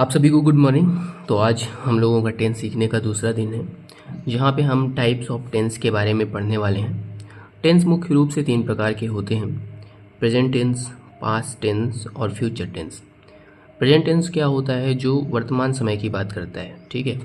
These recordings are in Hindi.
आप सभी को गुड मॉर्निंग। तो आज हम लोगों का टेंस सीखने का दूसरा दिन है, जहाँ पे हम टाइप्स ऑफ टेंस के बारे में पढ़ने वाले हैं। टेंस मुख्य रूप से 3 प्रकार के होते हैं: प्रेजेंट टेंस, पास्ट टेंस और फ्यूचर टेंस। प्रेजेंट टेंस क्या होता है? जो वर्तमान समय की बात करता है, ठीक है।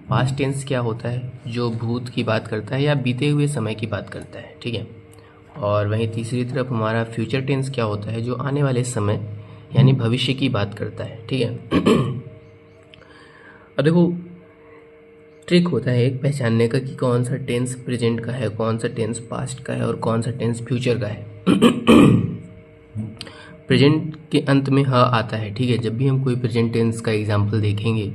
पास्ट टेंस क्या होता है? जो भूत की बात करता है या बीते हुए समय की बात करता है, ठीक है। और वहीं तीसरी तरफ हमारा फ्यूचर टेंस क्या होता है? जो आने वाले समय यानी भविष्य की बात करता है, ठीक है। अब देखो, ट्रिक होता है एक पहचानने का कि कौन सा टेंस प्रेजेंट का है, कौन सा टेंस पास्ट का है और कौन सा टेंस फ्यूचर का है। प्रेजेंट के अंत में ह आता है, ठीक है। जब भी हम कोई प्रेजेंट टेंस का एग्जाम्पल देखेंगे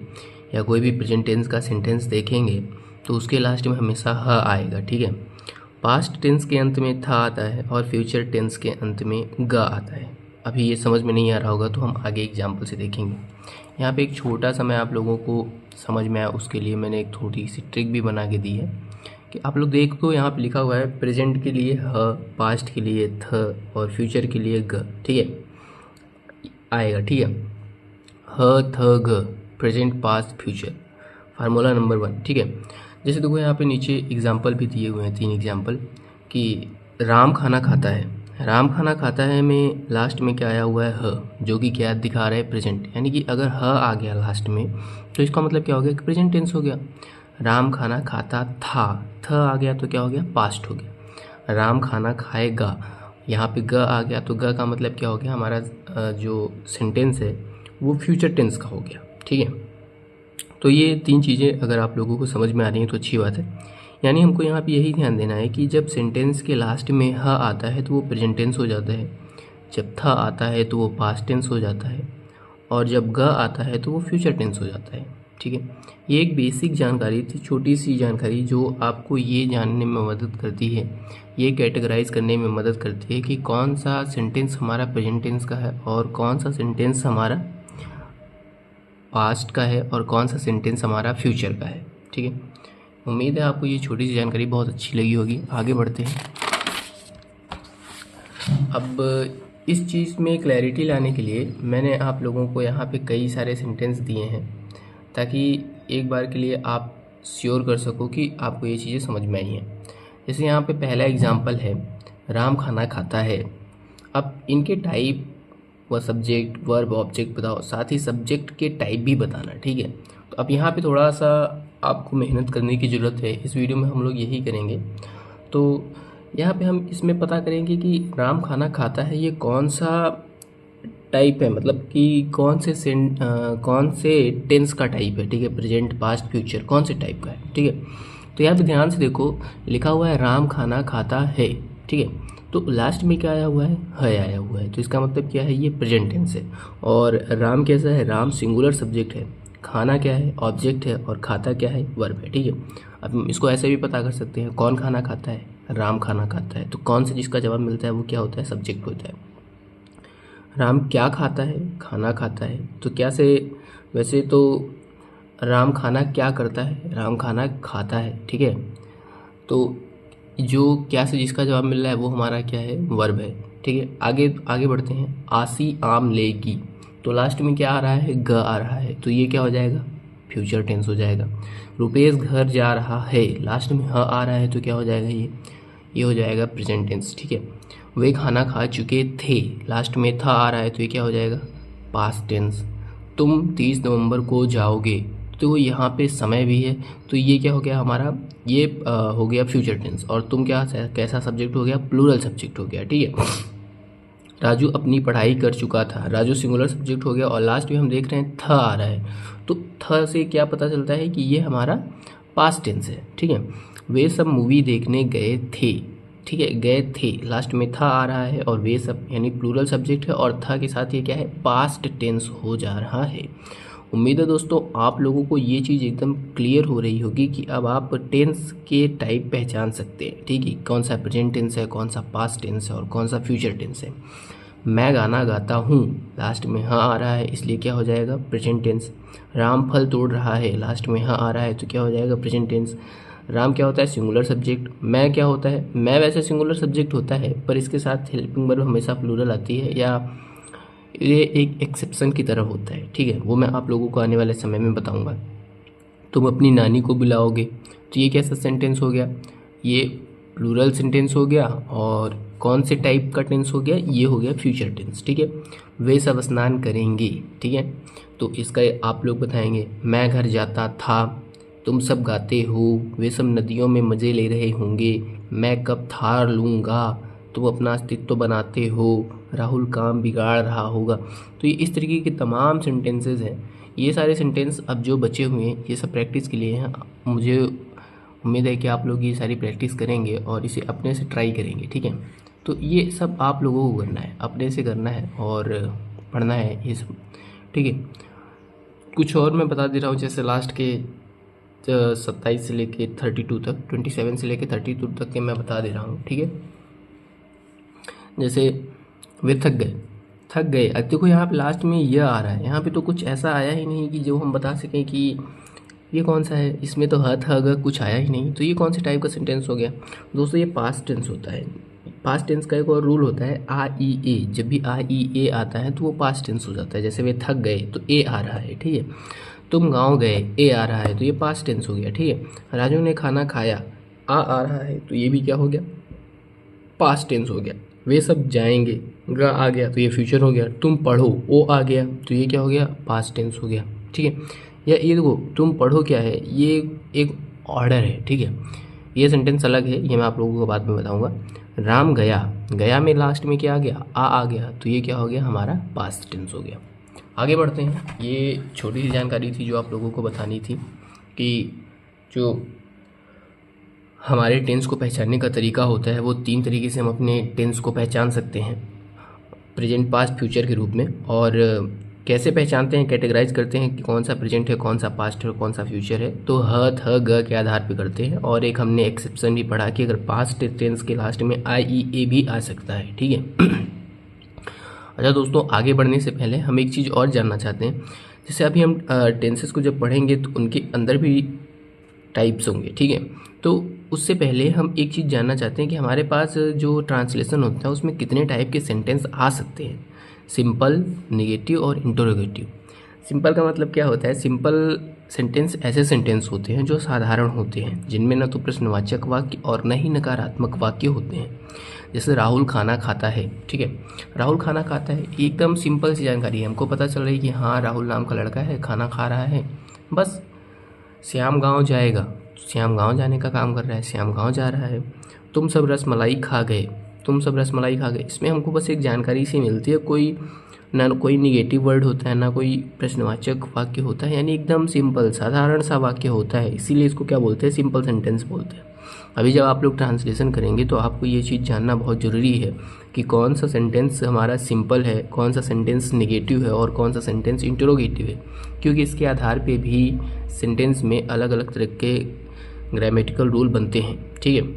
या कोई भी प्रेजेंट टेंस का सेंटेंस देखेंगे तो उसके लास्ट में हमेशा ह आएगा, ठीक है। पास्ट टेंस के अंत में था आता है और फ्यूचर टेंस के अंत में ग आता है। अभी ये समझ में नहीं आ रहा होगा तो हम आगे एग्जाम्पल से देखेंगे। यहाँ पे एक छोटा सा मैं आप लोगों को समझ में आया उसके लिए मैंने एक थोड़ी सी ट्रिक भी बना के दी है कि आप लोग देख तो यहाँ पे लिखा हुआ है प्रेजेंट के लिए ह, पास्ट के लिए थ और फ्यूचर के लिए ग, ठीक है, आएगा, ठीक है। ह थ ग, present past future, formula number 1, ठीक है। जैसे देखो यहाँ पे नीचे एग्जाम्पल भी दिए हुए हैं, 3 एग्जाम्पल कि राम खाना खाता है। राम खाना खाता है में लास्ट में क्या आया हुआ है? ह, जो कि क्या दिखा रहा है? प्रेजेंट। यानी कि अगर ह आ गया लास्ट में तो इसका मतलब क्या हो गया? प्रेजेंट टेंस हो गया। राम खाना खाता था, थ आ गया तो क्या हो गया? पास्ट हो गया। राम खाना खाएगा, यहाँ पे ग आ गया तो ग का मतलब क्या हो गया? हमारा जो सेंटेंस है वो फ्यूचर टेंस का हो गया, ठीक है। तो ये 3 चीज़ें अगर आप लोगों को समझ में आ रही हैं तो अच्छी बात है। यानी हमको यहाँ पे यही ध्यान देना है कि जब सेंटेंस के लास्ट में ह आता है तो वो प्रेजेंट टेंस हो जाता है, जब थ आता है तो वो पास्ट टेंस हो जाता है और जब ग आता है तो वो फ्यूचर टेंस हो जाता है, ठीक है। ये एक बेसिक जानकारी थी, छोटी सी जानकारी जो आपको ये जानने में मदद करती है, ये कैटेगराइज करने में मदद करती है कि कौन सा सेंटेंस हमारा प्रेजेंट टेंस का है और कौन सा सेंटेंस हमारा पास्ट का है और कौन सा सेंटेंस हमारा फ्यूचर का है, ठीक है। उम्मीद है आपको ये छोटी सी जानकारी बहुत अच्छी लगी होगी। आगे बढ़ते हैं। अब इस चीज़ में क्लैरिटी लाने के लिए मैंने आप लोगों को यहाँ पे कई सारे सेंटेंस दिए हैं ताकि एक बार के लिए आप श्योर कर सको कि आपको ये चीज़ें समझ में आई हैं। जैसे यहाँ पे पहला एग्जाम्पल है, राम खाना खाता है। अब इनके टाइप व सब्जेक्ट, वर्ब, ऑब्जेक्ट बताओ, साथ ही सब्जेक्ट के टाइप भी बताना, ठीक है। तो अब यहाँ पे थोड़ा सा आपको मेहनत करने की ज़रूरत है। इस वीडियो में हम लोग यही करेंगे। तो यहाँ पे हम इसमें पता करेंगे कि राम खाना खाता है ये कौन सा टाइप है, मतलब कि कौन से टेंस का टाइप है, ठीक है। प्रेजेंट, पास्ट, फ्यूचर कौन से टाइप का है, ठीक है। तो यहाँ पे ध्यान से देखो, लिखा हुआ है राम खाना खाता है, ठीक है। तो लास्ट में क्या आया हुआ है? आया हुआ है। तो इसका मतलब क्या है? ये प्रेजेंट टेंस है। और राम कैसा है? राम सिंगुलर सब्जेक्ट है, खाना क्या है? ऑब्जेक्ट है, और खाता क्या है? वर्ब है, ठीक है। अब हम इसको ऐसे भी पता कर सकते हैं, कौन खाना खाता है? राम खाना खाता है। तो कौन से जिसका जवाब मिलता है वो क्या होता है? सब्जेक्ट होता है। राम क्या खाता है? खाना खाता है। तो क्या से, वैसे तो राम खाना क्या करता है? राम खाना खाता है, ठीक है। तो जो क्या से जिसका जवाब मिल रहा है वो हमारा क्या है? वर्ब है, ठीक है। आगे आगे बढ़ते हैं। आसी आम लेगी, तो लास्ट में क्या आ रहा है? ग आ रहा है। तो ये क्या हो जाएगा? फ्यूचर टेंस हो जाएगा। रुपेश घर जा रहा है, लास्ट में ह आ रहा है तो क्या हो जाएगा? ये हो जाएगा प्रेजेंट टेंस, ठीक है। वे खाना खा चुके थे, लास्ट में था आ रहा है तो ये क्या हो जाएगा? Past tense. तुम 30 नवंबर को जाओगे, तो यहाँ पे समय भी है तो ये क्या हो गया हमारा? ये हो गया फ्यूचर टेंस। और तुम क्या, कैसा सब्जेक्ट हो गया? प्लूरल सब्जेक्ट हो गया, ठीक है। राजू अपनी पढ़ाई कर चुका था, राजू सिंगुलर सब्जेक्ट हो गया। और लास्ट में हम देख रहे हैं थ आ रहा है, तो थ से क्या पता चलता है कि ये हमारा पास्ट टेंस है, ठीक है। वे सब मूवी देखने गए थे, ठीक है, गए थे, लास्ट में था आ रहा है और वे सब यानी प्लूरल सब्जेक्ट है और था के साथ ये क्या है? पास्ट टेंस हो जा रहा है। उम्मीद है दोस्तों आप लोगों को ये चीज़ एकदम क्लियर हो रही होगी कि अब आप टेंस के टाइप पहचान सकते हैं, ठीक है। कौन सा प्रेजेंट टेंस है, कौन सा पास्ट टेंस है और कौन सा फ्यूचर टेंस है। मैं गाना गाता हूँ, लास्ट में हाँ आ रहा है इसलिए क्या हो जाएगा? Present tense. राम फल तोड़ रहा है, लास्ट में हाँ आ रहा है तो क्या हो जाएगा? Present tense. राम क्या होता है? Singular subject. मैं क्या होता है? मैं वैसे सिंगुलर सब्जेक्ट होता है पर इसके साथ हेल्पिंग वर्ब हमेशा प्लूरल आती है, या ये एक एक्सेप्शन की तरह होता है, ठीक है। वो मैं आप लोगों को आने वाले समय में बताऊंगा। तुम अपनी नानी को बुलाओगे, तो ये कैसा सेंटेंस हो गया, ये प्लूरल सेंटेंस हो गया। और कौन से टाइप का टेंस हो गया, ये हो गया फ्यूचर टेंस, ठीक है। वे सब स्नान करेंगे, ठीक है, तो इसका आप लोग बताएंगे। मैं घर जाता था, तुम सब गाते हो। वे सब नदियों में मज़े ले रहे होंगे। मैं कब थार लूँगा, तुम अपना अस्तित्व बनाते हो। राहुल काम बिगाड़ रहा होगा। तो ये इस तरीके के तमाम सेंटेंसेस हैं। ये सारे सेंटेंस अब जो बचे हुए हैं ये सब प्रैक्टिस के लिए हैं। मुझे उम्मीद है कि आप लोग ये सारी प्रैक्टिस करेंगे और इसे अपने से ट्राई करेंगे, ठीक है। तो ये सब आप लोगों को करना है, अपने से करना है और पढ़ना है ये सब, ठीक है। कुछ और मैं बता दे रहा हूँ, जैसे लास्ट के 27 से लेके 32 तक, 27 से लेके 32 तक के मैं बता दे रहा हूँ, ठीक है। जैसे वे थक गए, थक गए। अब देखो यहाँ पे लास्ट में यह आ रहा है, यहाँ पे तो कुछ ऐसा आया ही नहीं कि जो हम बता सकें कि ये कौन सा है। इसमें तो ह था ग कुछ आया ही नहीं, तो ये कौन से टाइप का सेंटेंस हो गया दोस्तों, ये पास्ट टेंस होता है। पास्ट टेंस का एक और रूल होता है आ ई ए, जब भी आ ई ए आता है तो वो पास्ट टेंस हो जाता है। जैसे वे थक गए तो ए आ रहा है, ठीक है। तुम गाँव गए, ए आ रहा है, तो ये पास्ट टेंस हो गया, ठीक है। राजू ने खाना खाया, आ रहा है, तो ये भी क्या हो गया, पास्ट टेंस हो गया। वे सब जाएंगे, ग आ गया तो ये फ्यूचर हो गया। तुम पढ़ो, ओ आ गया तो ये क्या हो गया, पास्ट टेंस हो गया, ठीक है। या ये देखो तुम पढ़ो क्या है, ये एक ऑर्डर है, ठीक है। ये सेंटेंस अलग है, ये मैं आप लोगों को बाद में बताऊंगा। राम गया, गया में लास्ट में क्या आ गया, आ गया, तो ये क्या हो गया, हमारा पास्ट टेंस हो गया। आगे बढ़ते हैं। ये छोटी सी जानकारी थी जो आप लोगों को बतानी थी कि जो हमारे टेंस को पहचानने का तरीका होता है वो 3 तरीके से हम अपने टेंस को पहचान सकते हैं, प्रेजेंट, पास्ट, फ्यूचर के रूप में। और कैसे पहचानते हैं, कैटेगराइज करते हैं कि कौन सा प्रेजेंट है, कौन सा पास्ट है और कौन सा फ्यूचर है, तो ह थ ग के आधार पर करते हैं। और एक हमने एक्सेप्शन भी पढ़ा कि अगर पास्ट टेंस के लास्ट में आई ई ए भी आ सकता है, ठीक है। अच्छा दोस्तों, आगे बढ़ने से पहले हम एक चीज़ और जानना चाहते हैं। जैसे अभी हम टेंसेस को जब पढ़ेंगे तो उनके अंदर भी टाइप्स होंगे, ठीक है। तो उससे पहले हम एक चीज़ जानना चाहते हैं कि हमारे पास जो ट्रांसलेशन होता है उसमें कितने टाइप के सेंटेंस आ सकते हैं, सिंपल, नेगेटिव और इंटरोगेटिव। सिंपल का मतलब क्या होता है, सिंपल सेंटेंस ऐसे सेंटेंस होते हैं जो साधारण होते हैं, जिनमें न तो प्रश्नवाचक वाक्य और न ही नकारात्मक वाक्य होते हैं। जैसे राहुल खाना खाता है, ठीक है। राहुल खाना खाता है, एकदम सिंपल सी जानकारी है, हमको पता चल रही है कि हाँ राहुल नाम का लड़का है, खाना खा रहा है, बस। श्याम गांव जाएगा, श्याम गांव जाने का काम कर रहा है, श्याम गांव जा रहा है। तुम सब रसमलाई खा गए, तुम सब रसमलाई खा गए। इसमें हमको बस एक जानकारी सी मिलती है, कोई ना कोई निगेटिव वर्ड होता है, ना कोई प्रश्नवाचक वाक्य होता है, यानी एकदम सिंपल साधारण सा वाक्य होता है। इसीलिए इसको क्या बोलते हैं, सिंपल सेंटेंस बोलते हैं। अभी जब आप लोग ट्रांसलेशन करेंगे तो आपको ये चीज़ जानना बहुत ज़रूरी है कि कौन सा सेंटेंस हमारा सिंपल है, कौन सा सेंटेंस नेगेटिव है और कौन सा सेंटेंस इंटरोगेटिव है, क्योंकि इसके आधार पे भी सेंटेंस में अलग अलग तरह के ग्रामेटिकल रूल बनते हैं, ठीक है।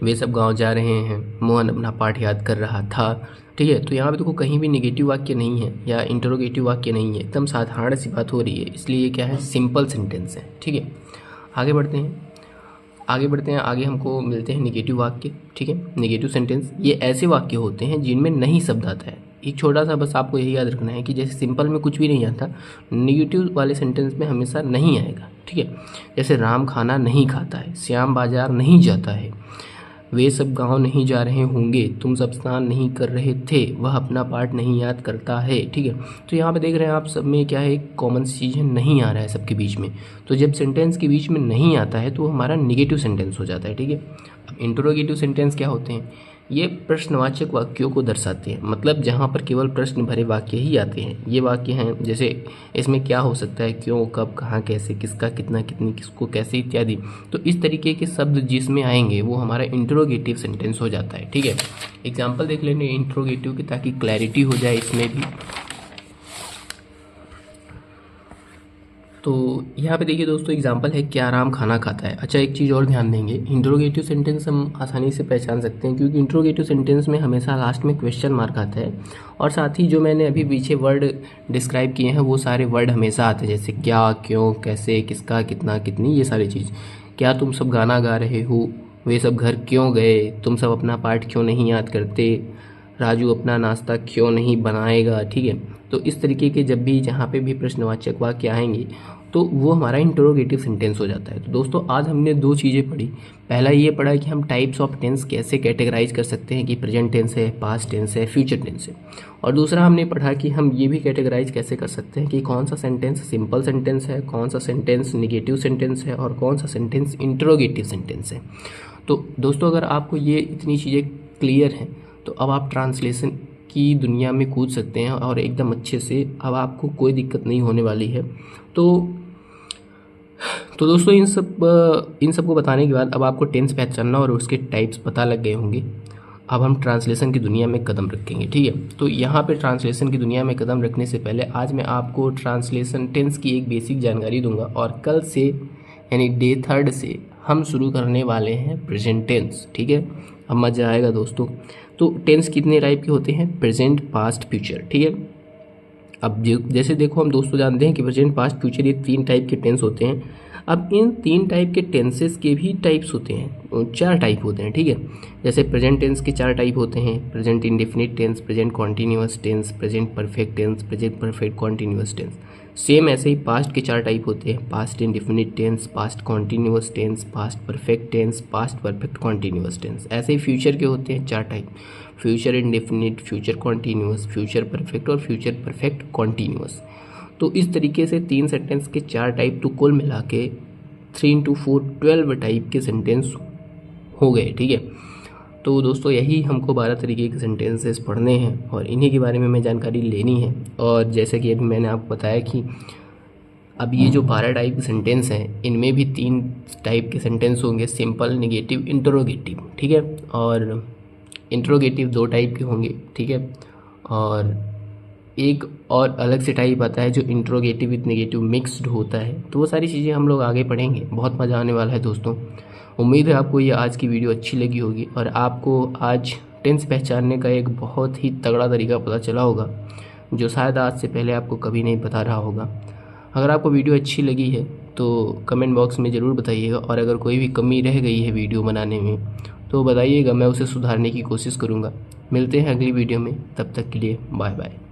वे सब गांव जा रहे हैं, मोहन अपना पाठ याद कर रहा था, ठीक है। तो यहाँ पे देखो कहीं भी नेगेटिव वाक्य नहीं है या इंटरोगेटिव वाक्य नहीं है, एकदम साधारण सी बात हो रही है, इसलिए ये क्या है, सिंपल सेंटेंस है, ठीक है। आगे बढ़ते हैं, आगे हमको मिलते हैं नेगेटिव वाक्य, ठीक है। नेगेटिव सेंटेंस ये ऐसे वाक्य होते हैं जिनमें नहीं शब्द आता है। एक छोटा सा बस आपको यही याद रखना है कि जैसे सिंपल में कुछ भी नहीं आता, नेगेटिव वाले सेंटेंस में हमेशा नहीं आएगा, ठीक है। जैसे राम खाना नहीं खाता है, श्याम बाजार नहीं जाता है, वे सब गांव नहीं जा रहे होंगे, तुम सब स्नान नहीं कर रहे थे, वह अपना पाठ नहीं याद करता है, ठीक है। तो यहाँ पे देख रहे हैं आप सब में क्या है, कॉमन चीज़ है, नहीं आ रहा है सबके बीच में। तो जब सेंटेंस के बीच में नहीं आता है तो हमारा निगेटिव सेंटेंस हो जाता है, ठीक है। अब इंटरोगेटिव सेंटेंस क्या होते हैं, ये प्रश्नवाचक वाक्यों को दर्शाते हैं, मतलब जहाँ पर केवल प्रश्न भरे वाक्य ही आते हैं। ये वाक्य हैं जैसे इसमें क्या हो सकता है, क्यों, कब, कहाँ, कैसे, किसका, कितना, कितनी, किसको, कैसे इत्यादि। तो इस तरीके के शब्द जिसमें आएंगे वो हमारा इंटरोगेटिव सेंटेंस हो जाता है, ठीक है। एग्जाम्पल देख लेंगे इंटरोगेटिव की ताकि क्लैरिटी हो जाए इसमें भी। तो यहाँ पे देखिए दोस्तों, एग्जाम्पल है क्या राम खाना खाता है। अच्छा एक चीज़ और ध्यान देंगे, इंट्रोगेटिव सेंटेंस हम आसानी से पहचान सकते हैं क्योंकि इंट्रोगेटिव सेंटेंस में हमेशा लास्ट में क्वेश्चन मार्क आता है, और साथ ही जो मैंने अभी पीछे वर्ड डिस्क्राइब किए हैं वो सारे वर्ड हमेशा आते हैं, जैसे क्या, क्यों, कैसे, किसका, कितना, कितनी, ये सारी चीज़। क्या तुम सब गाना गा रहे हो, वे सब घर क्यों गए, तुम सब अपना पाठ क्यों नहीं याद करते, राजू अपना नाश्ता क्यों नहीं बनाएगा, ठीक है। तो इस तरीके के जब भी जहाँ पे भी प्रश्नवाचक वाक्य आएंगे तो वो हमारा इंटरोगेटिव सेंटेंस हो जाता है। तो दोस्तों आज हमने दो चीज़ें पढ़ी। पहला ये पढ़ा कि हम टाइप्स ऑफ टेंस कैसे कैटेगराइज कर सकते हैं कि प्रेजेंट टेंस है, पास्ट टेंस है, फ्यूचर टेंस है। और दूसरा हमने पढ़ा कि हम ये भी कैटेगराइज कैसे कर सकते हैं कि कौन सा सेंटेंस सिंपल सेंटेंस है, कौन सा सेंटेंस नेगेटिव सेंटेंस है और कौन सा सेंटेंस इंटरोगेटिव सेंटेंस है। तो दोस्तों अगर आपको ये इतनी चीज़ें क्लियर हैं तो अब आप ट्रांसलेशन की दुनिया में कूद सकते हैं और एकदम अच्छे से अब आपको कोई दिक्कत नहीं होने वाली है। तो दोस्तों इन सब को बताने के बाद अब आपको टेंस पहचानना और उसके टाइप्स पता लग गए होंगे। अब हम ट्रांसलेशन की दुनिया में कदम रखेंगे, ठीक है। तो यहाँ पे ट्रांसलेशन की दुनिया में कदम रखने से पहले आज मैं आपको ट्रांसलेशन टेंस की एक बेसिक जानकारी दूंगा और कल से यानी डे 3 से हम शुरू करने वाले हैं प्रेजेंट टेंस, ठीक है। अब मज़ा आएगा दोस्तों। तो टेंस कितने टाइप के होते हैं? प्रेजेंट, पास्ट, फ्यूचर, ठीक है। अब जैसे देखो हम दोस्तों जानते हैं कि प्रेजेंट, पास्ट, फ्यूचर ये 3 टाइप के टेंस होते हैं। अब इन 3 टाइप के टेंसेस के भी टाइप्स होते हैं, 4 टाइप होते हैं, ठीक है। जैसे प्रेजेंट टेंस के 4 टाइप होते हैं, present indefinite tense, present continuous tense, present perfect tense, present perfect continuous tense. Same ऐसे ही पास्ट के 4 टाइप होते हैं, past indefinite tense, past continuous tense, past perfect tense, past perfect continuous tense. ऐसे ही फ्यूचर के होते हैं 4 type, future indefinite, future continuous, future perfect और फ्यूचर परफेक्ट कॉन्टीन्यूअस। तो इस तरीके से 3 सेंटेंस के 4 टाइप तो कुल मिला के 3 into 4 12 टाइप के सेंटेंस हो गए, ठीक है। तो दोस्तों यही हमको 12 तरीके के सेंटेंसेस पढ़ने हैं और इन्हीं के बारे में हमें जानकारी लेनी है। और जैसे कि अभी मैंने आपको बताया कि अब ये जो 12 टाइप के सेंटेंस हैं इनमें भी 3 टाइप के सेंटेंस होंगे, सिंपल, नेगेटिव, इंटरोगेटिव, ठीक है। और इंटरोगेटिव 2 टाइप के होंगे, ठीक है। और एक और अलग से टाइप आता है जो इंटरोगेटिव विद नेगेटिव मिक्स्ड होता है। तो वो सारी चीज़ें हम लोग आगे पढ़ेंगे, बहुत मज़ा आने वाला है दोस्तों। उम्मीद है आपको ये आज की वीडियो अच्छी लगी होगी और आपको आज टेंस पहचानने का एक बहुत ही तगड़ा तरीका पता चला होगा जो शायद आज से पहले आपको कभी नहीं बता रहा होगा। अगर आपको वीडियो अच्छी लगी है तो कमेंट बॉक्स में ज़रूर बताइएगा और अगर कोई भी कमी रह गई है वीडियो बनाने में तो बताइएगा, मैं उसे सुधारने की कोशिश करूँगा। मिलते हैं अगली वीडियो में, तब तक के लिए बाय बाय।